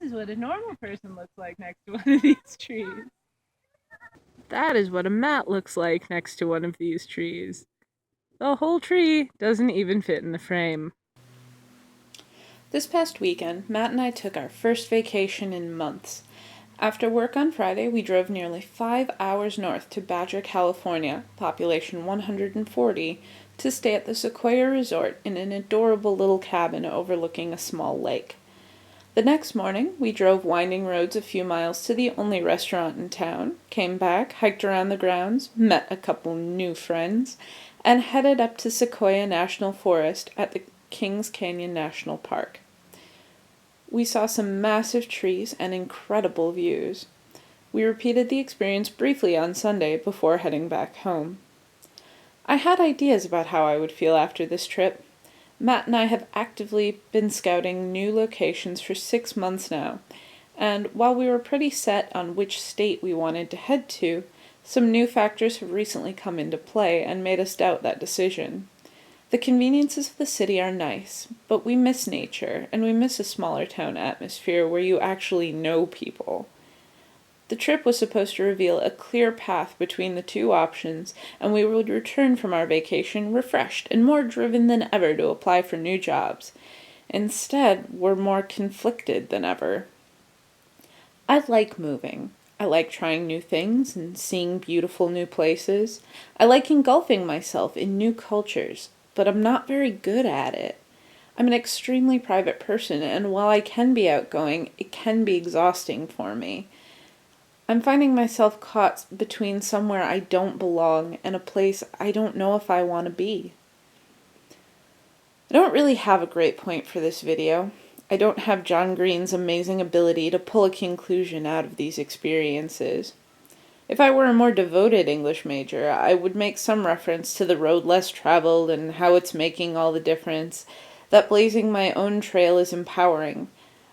is what a normal person looks like next to one of these trees. That is what a mat looks like next to one of these trees. The whole tree doesn't even fit in the frame. This past weekend, Matt and I took our first vacation in months. After work on Friday, we drove nearly 5 hours north to Badger, California, population 140, to stay at the Sequoia Resort in an adorable little cabin overlooking a small lake. The next morning, we drove winding roads a few miles to the only restaurant in town, came back, hiked around the grounds, met a couple new friends, and headed up to Sequoia National Forest at the Kings Canyon National Park. We saw some massive trees and incredible views. We repeated the experience briefly on Sunday before heading back home. I had ideas about how I would feel after this trip. Matt and I have actively been scouting new locations for 6 months now, and while we were pretty set on which state we wanted to head to, some new factors have recently come into play and made us doubt that decision. The conveniences of the city are nice, but we miss nature, and we miss a smaller town atmosphere where you actually know people. The trip was supposed to reveal a clear path between the two options, and we would return from our vacation refreshed and more driven than ever to apply for new jobs. Instead, we're more conflicted than ever. I like moving. I like trying new things and seeing beautiful new places. I like engulfing myself in new cultures, but I'm not very good at it. I'm an extremely private person, and while I can be outgoing, it can be exhausting for me. I'm finding myself caught between somewhere I don't belong and a place I don't know if I want to be. I don't really have a great point for this video. I don't have John Green's amazing ability to pull a conclusion out of these experiences. If I were a more devoted English major, I would make some reference to the road less traveled and how it's making all the difference, that blazing my own trail is empowering.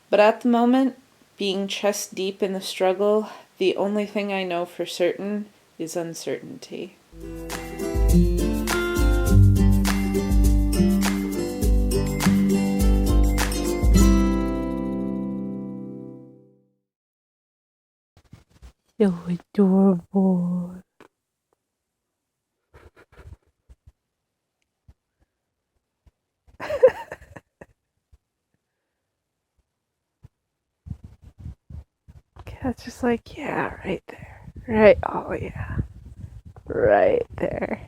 But at the moment, being chest deep in the struggle, the only thing I know for certain is uncertainty. So adorable. Cat's just like, yeah, right there. Right, oh yeah. Right there.